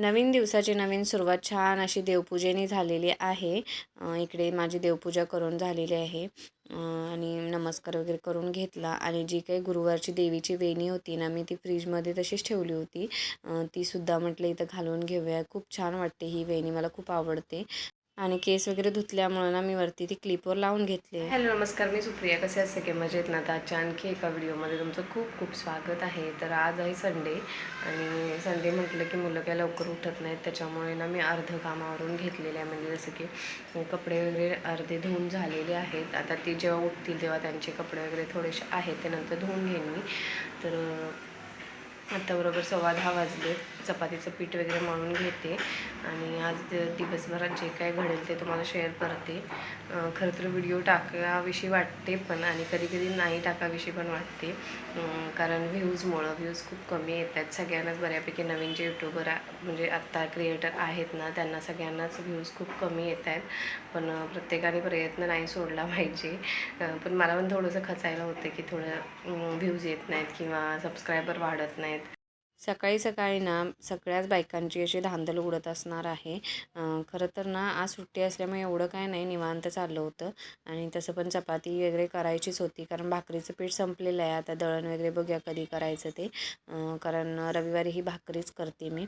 नवीन दिवसाची नवीन सुरुवात छान अशी देवपूजेने झालेली आहे. इकडे माझी देवपूजा करून झालेली आहे आणि नमस्कार वगैरे करून घेतला आणि जी काही गुरुवारची देवीची वेणी होती ना, मी ती फ्रीजमध्ये तशीच ठेवली होती. ती सुद्धा म्हटलं इथं घालून घेऊया. खूप छान वाटते ही वेणी, मला खूप आवडते. आणि केस वगैरे धुतल्यामुळे ना मी वरती ती क्लिपवर लावून घेतले. हॅलो नमस्कार, मी सुप्रिया. कसे असते की मजेत ना? तर आजच्या आणखी एका व्हिडिओमध्ये तुमचं खूप खूप स्वागत आहे. तर आज आहे संडे आणि संडे म्हटलं की मुलं काय लवकर उठत नाहीत, त्याच्यामुळे ना मी अर्ध कामावरून घेतलेलं आहे. म्हणजे जसं की कपडे वगैरे अर्धे धुवून झालेले आहेत. आता ती जेव्हा उठतील तेव्हा त्यांचे कपडे वगैरे थोडेसे आहेत ते नंतर धुवून घेईन मी. तर आता बरोबर 10:15 वाजले. चपातीचं पीठ वगैरे मळून घेते आणि आज दिवसभरात जे काय घडेल ते तुम्हाला शेअर करते. खरं तर व्हिडिओ टाकाविषयी वाटते पण, आणि कधी कधी नाही टाकाविषयी पण वाटते. कारण व्ह्यूज खूप कमी येत आहेत. सगळ्यांनाच बऱ्यापैकी नवीन जे यूट्यूबर म्हणजे आत्ता क्रिएटर आहेत ना, त्यांना सगळ्यांनाच व्ह्यूज खूप कमी येत आहेत. पण प्रत्येकाने प्रयत्न नाही सोडला पाहिजे. पण मला पण थोडंसं खचायला होतं की थोडं व्ह्यूज येत नाहीत किंवा सबस्क्रायबर वाढत नाहीत. सकाळी सकाळी ना सगळ्याच बायकांची अशी धांदल उडत असणार आहे. खरं तर ना आज सुट्टी असल्यामुळे एवढं काय नाही, निवांत चाललं होतं. आणि तसं पण चपाती वगैरे करायचीच होती, कारण भाकरीचं पीठ संपलेलं आहे. आता दळण वगैरे बघूया कधी करायचं ते, कारण रविवारी ही भाकरीच करते मी.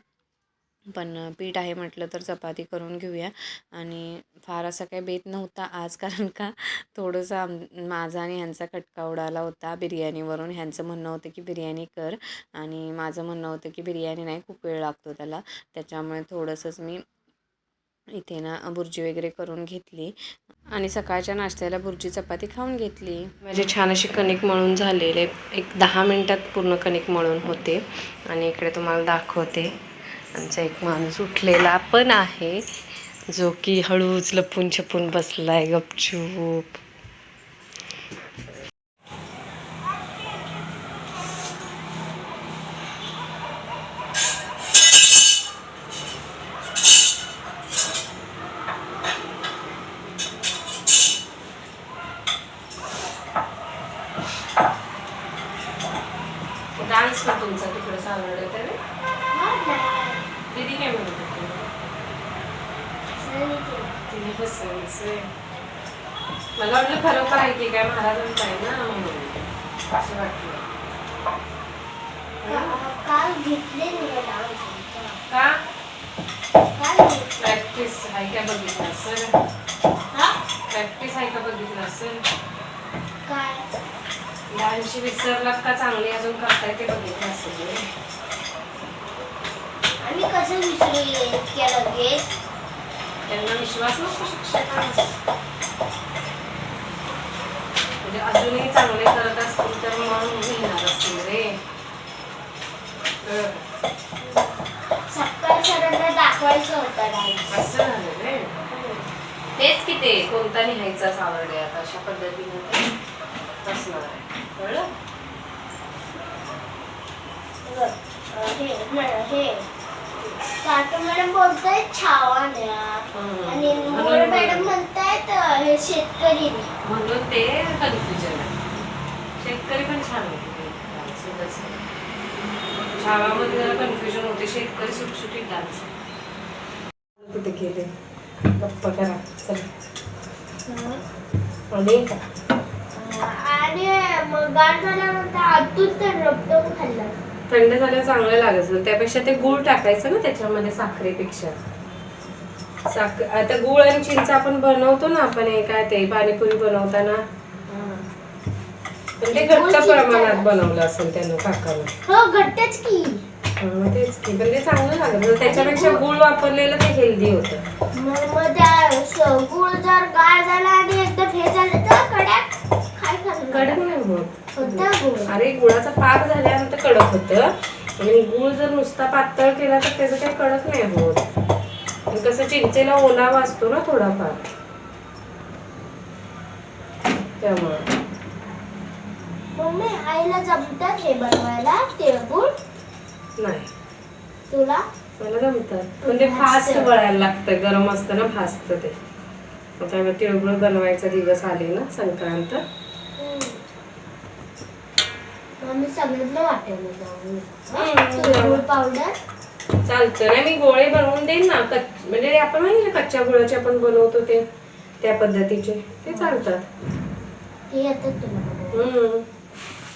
पण पीठ आहे म्हटलं तर चपाती करून घेऊया. आणि फार असा काही बेत नव्हता आज, कारण का थोडंसं माझा आणि ह्यांचा खटका उडाला होता बिर्याणीवरून. ह्यांचं म्हणणं होतं की बिर्याणी कर आणि माझं म्हणणं होतं की बिर्याणी नाही, खूप वेळ लागतो त्याला. त्याच्यामुळे थोडंसंच मी इथे ना बुर्जी वगैरे करून घेतली आणि सकाळच्या नाश्त्याला बुर्जी चपाती खाऊन घेतली. माझे छान अशी कणिक मळून झालेले, एक 10 मिनटात पूर्ण कणिक मळून होते. आणि इकडे तुम्हाला दाखवते, आमचा एक माणूस उठलेला पण आहे, जो की हळूच लपून छपून बसलाय गपचूप. डान्स का तुमचा तिकडे सावरड येते रे? दीदी काय म्हणत होती? तिने बसवली. मला वाटलं खरोखर आहे की काय, महाराजांचं आहे ना म्हणून असं वाटलं. काल घेतले का प्रॅक्टिस आहे का बघितलं असेल? प्रॅक्टिस आहे का बघितलं असेल? काय डान्सची विसरलात का चांगली अजून करताय ते बघितलं असेल. आणि कसं विसरू इतक्या लगेच? त्यांना विश्वास नसतो शिक्षकांचा. म्हणजे अजूनही चांगले करत असतील तर म्हणून घेणार असतील रे. सकाळ सरांना दाखवायचं होतं डान्स. असं झालं रे. तेच की ते कोणता लिहायचा सावरडे आता अशा पद्धतीने असणार आहे, कळलं? हे कार्टून मॅडम बोलतायत छावा न्या आणि मोर मॅडम म्हणतायत हे शेतकरी. म्हणून ते कन्फ्युजन आहे. शेतकरी पण छान होते, छावामध्ये जरा कन्फ्युजन होते. शेतकरी सुटसुटीत डान्स कुठे केले. गप्पा करा चल. आणि मग गार झाल्यानंतर आतून तर रबडून खाल्लं. थंड झाल्यावर चांगलं लागायचं, त्यापेक्षा ते गूळ टाकायचं ना त्याच्यामध्ये साखरेपेक्षा. आता गूळ आणि चिंच आपण बनवतो ना, आपण हे काय ते पाणीपुरी बनवताना, पण ते घट्ट प्रमाणात बनवलं असेल त्यानं काकानं. हो घट्टच की. तेच की, पण ते चांगलं लागलं. त्याच्यापेक्षा गूळ वापरलेलं ते हेल्दी होतं. मग त्या गूळ जर गार झाला आणि एकदम हे झालं तर कडक काय करणार? कडक नाही होत. गूळ. अरे गुळाचा पाक झाल्यानंतर कडक होतं, आणि गूळ जर नुसता पातळ केला तर त्याचं काही कडक नाही होत. कसं चिंचेला ओलावा असतो ना थोडाफार, त्यामुळे. मम्मी आईला जमतात हे बनवायला तिळगुळ? नाही, तुला? मला जमतात, पण ते फास्ट वळायला लागतं, गरम असतं ना फास्ट ते. आता तिळगुळ बनवायचा दिवस आले ना, संक्रांत. मम्मी सगळ्यांना वाटायला जाऊ तिळगुळ पावडर चालतं नाही, मी गोळे बनवून देईन ना, म्हणजे आपण माहिती ना कच्च्या गुळाचे आपण बनवतो ते, त्या पद्धतीचे ते चालतात. हे येतात तुला बनवायला. हम्म.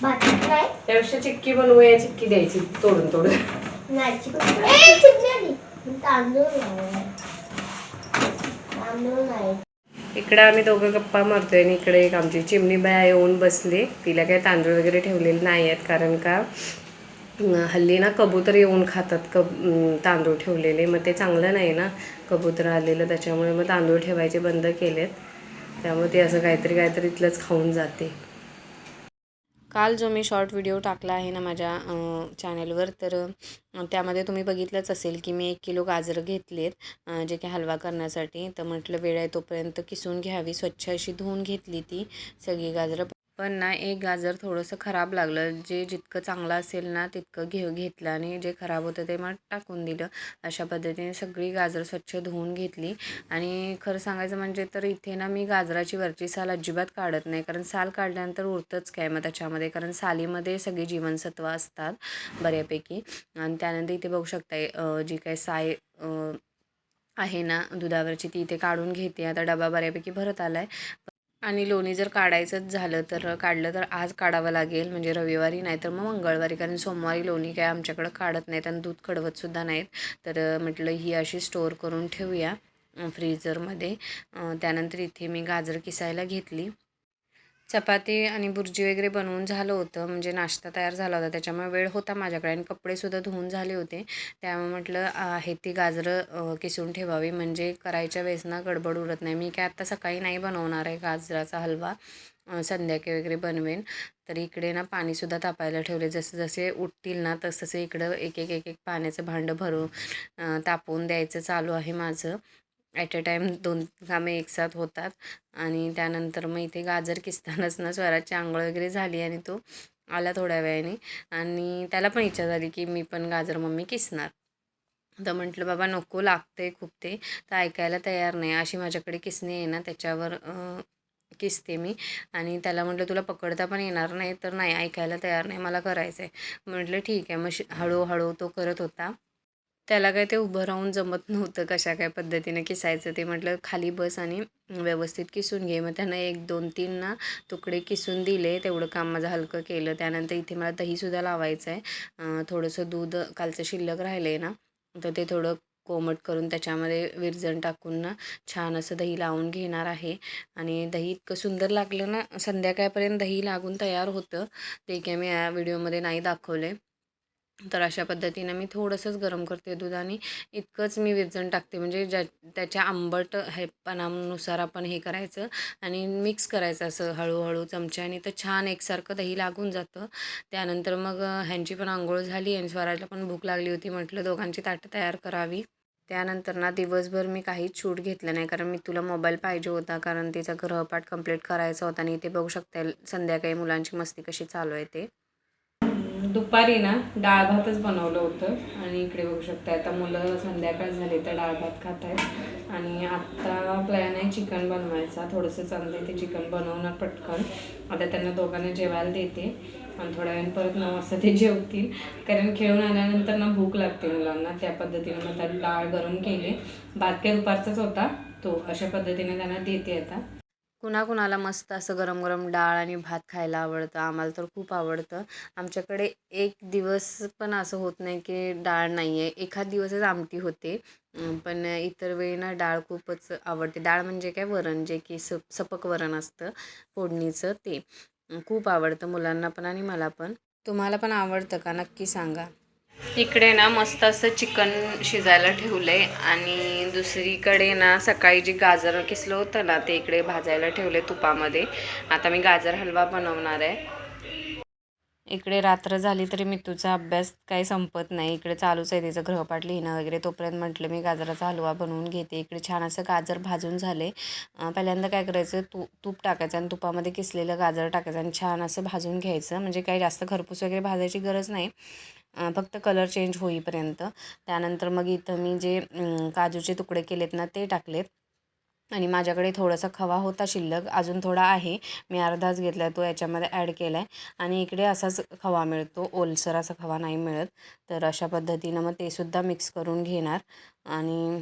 बाकी काय त्यापेक्षा चिक्की बनवूया, चिक्की द्यायची तोडून तोडून. नाही चिकन आली तांदूळ नाही. तांदूळ नाही. इकडे आम्ही दोघं गप्पा मारतोय आणि इकडे एक आमची चिमणी बाया येऊन बसली. तिला काही तांदूळ वगैरे ठेवलेले नाही आहेत, कारण का हल्ली ना कबूतर येऊन खातात तांदूळ ठेवलेले, मग ते चांगलं नाही ना कबूतर आलेलं, त्याच्यामुळे मग तांदूळ ठेवायचे बंद केलेत. त्यामुळे ते असं काहीतरी काहीतरी इथलंच खाऊन जाते. काल जो मी शॉर्ट व्हिडिओ टाकला आहे ना माझ्या चॅनलवर, तर त्यामध्ये तुम्ही बघितलंच असेल की मी 1 किलो गाजर घेतलेत, जे की हलवा करण्यासाठी. तर म्हटलं वेळ आहे तोपर्यंत किसून घ्यावी. स्वच्छ अशी धुवून घेतली ती सगळी गाजरं. पण ना एक गाजर थोडंसं खराब लागलं. जे जितकं चांगलं असेल ना तितकं घेतलं आणि जे खराब होतं ते मग टाकून दिलं. अशा पद्धतीने सगळी गाजर स्वच्छ धुवून घेतली. आणि खरं सांगायचं म्हणजे तर इथे ना मी गाजराची वरची साल अजिबात काढत नाही, कारण साल काढल्यानंतर उरतंच काय मग त्याच्यामध्ये, कारण सालीमध्ये सगळी जीवनसत्व असतात बऱ्यापैकी. आणि त्यानंतर इथे बघू शकताय जी काय साय आहे ना दुधावरची, ती इथे काढून घेते. आता डबा बऱ्यापैकी भरत आला आहे. आणि लोणी जर काढायचंच झालं तर काढलं तर आज काढावं लागेल, म्हणजे रविवारी, नाही तर मग मंगळवारी, कारण सोमवारी लोणी काय आमच्याकडं काढत नाहीत आणि दूध कडवतसुद्धा नाहीत. तर म्हटलं ही अशी स्टोअर करून ठेवूया फ्रीजरमध्ये. त्यानंतर इथे मी गाजर किसायला घेतली. चपाती आणि बुर्जी वगैरे बनवून झालं होतं, म्हणजे नाश्ता तयार झाला होता, त्याच्यामुळे वेळ होता माझ्याकडे आणि कपडेसुद्धा धुवून झाले होते. त्यामुळे म्हटलं आहे ती गाजरं किसून ठेवावी, म्हणजे करायच्या वेळेस ना गडबड उरत नाही. मी काय आत्ता सकाळी नाही बनवणार आहे गाजराचा हलवा, संध्याकाळी वगैरे बनवेन. तर इकडे ना पाणीसुद्धा तापायला ठेवले. जसे जसे उठतील ना तसं इकडं एक एक एक एक पाण्याचं भांडं भरून तापवून द्यायचं चालू आहे माझं. ॲट अ टाईम 2 कामे एकसाथ होतात. आणि त्यानंतर मग इथे गाजर किसतानाच ना स्वराजची आंघोळ वगैरे झाली आणि तो आला थोड्या वेळाने, आणि त्याला पण इच्छा झाली की मी पण गाजर मम्मी किसणार. तर म्हटलं बाबा नको, लागते खूप ते, तर ऐकायला तयार नाही. अशी माझ्याकडे किसणी आहे ना त्याच्यावर किसते मी. आणि त्याला म्हटलं तुला पकडता पण येणार नाही, तर नाही, ऐकायला तयार नाही, मला करायचं आहे. म्हटलं ठीक आहे. मग हळूहळू तो करत होता. त्याला काय ते उभं राहून जमत नव्हतं कशा काय पद्धतीने किसायचं ते. म्हटलं खाली बस आणि व्यवस्थित किसून घे. मग त्यानं 1 2 3 ना तुकडे किसून दिले. तेवढं काम माझं हलकं केलं. त्यानंतर इथे मला दहीसुद्धा लावायचं आहे. थोडंसं दूध कालचं शिल्लक राहिलं आहे ना, तर ते थोडं कोमट करून त्याच्यामध्ये विरजण टाकून ना छान असं दही लावून घेणार आहे. आणि दही इतकं सुंदर लागलं ना, संध्याकाळपर्यंत दही लागून तयार होतं. ते काय मी या व्हिडिओमध्ये नाही दाखवले. तर अशा पद्धतीनं मी थोडंसंच गरम करते दूध आणि इतकंच मी विरजण टाकते, म्हणजे त्याच्या आंबट हेपणानुसार आपण हे करायचं आणि मिक्स करायचं असं हळूहळू चमच्याने, तर छान एकसारखं दही लागून जातं. त्यानंतर मग ह्यांची पण अंघोळ झाली आणि स्वराजला पण भूक लागली होती. म्हटलं दोघांची ताटं तयार करावी. त्यानंतर ना दिवसभर मी काहीच शूट घेतलं नाही, कारण मी तुला मोबाईल पाहिजे होता, कारण तिचा गृहपाठ कंप्लीट करायचा होता. आणि इथे बघू शकता संध्याकाळी मुलांची मस्ती कशी चालू आहे ते. दुपारी ना डाळ भातच बनवलं होतं आणि इकडे बघू शकता आता मुलं संध्याकाळ झाली तर डाळ भात खात आहेत. आणि आत्ता प्लॅन आहे चिकन बनवायचा. थोडंसं चाललं ते चिकन बनवणार पटकन. आता त्यांना दोघांना जेवायला देते आणि थोड्या वेळाने परत 9 वाजता ते जेवतील, कारण खेळून आल्यानंतर ना भूक लागते मुलांना. त्या पद्धतीने मग त्याला डाळ गरम केली. भात काय दुपारचाच होता तो. अशा पद्धतीने त्यांना देते आता. कुणाकुणाला मस्त असं गरम गरम डाळ आणि भात खायला आवडतं. आम्हाला तर खूप आवडतं. आमच्याकडे एक दिवस पण असं होत नाही की डाळ नाही आहे. एखाद दिवसच आमटी होते, पण इतर वेळी ना डाळ खूपच आवडते. डाळ म्हणजे काय, वरण जे की सपक वरण असतं फोडणीचं, ते खूप आवडतं मुलांना पण आणि मला पण. तुम्हाला पण आवडतं का, नक्की सांगा. इकडे ना मस्त असं चिकन शिजायला ठेवलं आहे आणि दुसरीकडे ना सकाळी जी गाजर किसलं होतं ना ते इकडे भाजायला ठेवले तुपामध्ये. आता मी गाजर हलवा बनवणार आहे. इकडे रात्र झाली तरी मितूचा अभ्यास काही संपत नाही. इकडे चालूच आहे तिचं गृहपाठ लिहिणं वगैरे. तोपर्यंत म्हटलं मी गाजराचा हलवा बनवून घेते. इकडे छान असं गाजर भाजून झाले. पहिल्यांदा काय करायचं, तूप टाकायचं आणि तुपामध्ये किसलेलं गाजर टाकायचं आणि छान असं भाजून घ्यायचं. म्हणजे काही जास्त खरपूस वगैरे भाजायची गरज नाही, फक्त कलर चेंज होईपर्यंत. त्यानंतर मग इथं मी जे काजूचे तुकडे केलेत ना ते टाकलेत. आणि माझ्याकडे थोडासा खवा होता शिल्लक, अजून थोडा आहे, मी अर्धाच घेतला आहे, तो याच्यामध्ये ॲड केला आहे. आणि इकडे असाच खवा मिळतो, ओलसर असा खवा नाही मिळत. तर अशा पद्धतीनं मग ते सुद्धा मिक्स करून घेणार. आणि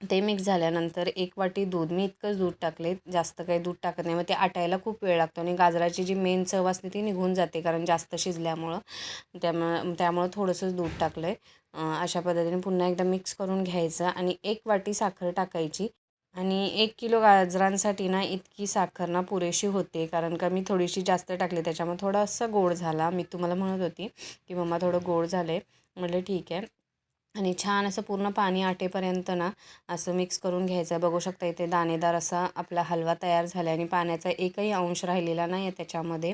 ते मिक्स झाल्यानंतर 1 वाटी दूध, मी इतकंच दूध टाकले, जास्त काही दूध टाकत नाही. मग ते आटायला खूप वेळ लागतो आणि गाजराची जी मेन चव असते ती निघून जाते कारण जास्त शिजल्यामुळं. त्यामुळं थोडंसंच दूध टाकलं आहे. अशा पद्धतीने पुन्हा एकदा मिक्स करून घ्यायचं आणि 1 वाटी साखर टाकायची. आणि 1 किलो गाजरांसाठी ना इतकी साखर ना पुरेशी होते, कारण का मी थोडीशी जास्त टाकली त्याच्यामुळे थोडासा गोड झाला. मी तुम्हाला म्हणत होती की मम्मा थोडं गोड झालं आहे, म्हटलं ठीक आहे. आणि छान असं पूर्ण पाणी आटेपर्यंत ना असं मिक्स करून घ्यायचं आहे. बघू शकता इथे दाणेदार असा आपला हलवा तयार झाला आहे आणि पाण्याचा एकही अंश राहिलेला नाही आहे त्याच्यामध्ये.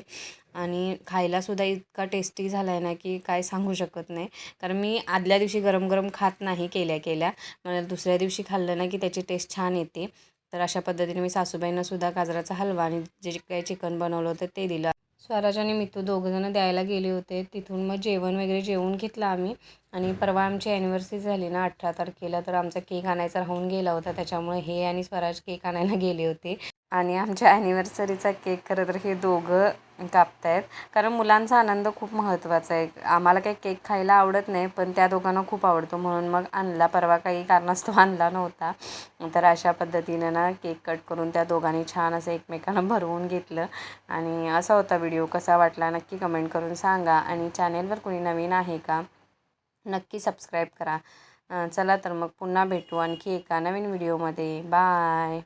आणि खायलासुद्धा इतका टेस्टी झाला आहे ना की काय सांगू शकत नाही. कारण मी आदल्या दिवशी गरम गरम खात नाही केल्या मला दुसऱ्या दिवशी खाल्लं ना की त्याची टेस्ट छान येते. तर अशा पद्धतीने मी सासूबाईंनासुद्धा गाजराचा हलवा आणि जे काही चिकन बनवलं होतं ते दिलं. स्वराज आणि मितू दोघंजणं द्यायला गेले होते. तिथून मग जेवण वगैरे जेवून घेतलं आम्ही. आणि परवा आमची ॲनिव्हर्सरी झाली ना 18 तारखेला, तर आमचा केक आणायचा राहून गेला होता. त्याच्यामुळे हे आणि स्वराज केक आणायला गेले होते. आणि आमच्या ॲनिव्हर्सरीचा केक खरं तर हे दोघं कापतायत, कारण मुलांचा आनंद खूप महत्त्वाचा आहे. आम्हाला काही केक खायला आवडत नाही, पण त्या दोघांना खूप आवडतो म्हणून मग आणला. परवा काही कारणास्तव आणला नव्हता. तर अशा पद्धतीनं ना केक कट करून त्या दोघांनी छान असं एकमेकांना भरवून घेतलं. आणि असा होता व्हिडिओ. कसा वाटला नक्की कमेंट करून सांगा. आणि चॅनेलवर कोणी नवीन आहे का नक्की सबस्क्राईब करा. चला तर मग पुन्हा भेटू आणखी एका नवीन व्हिडिओमध्ये. बाय.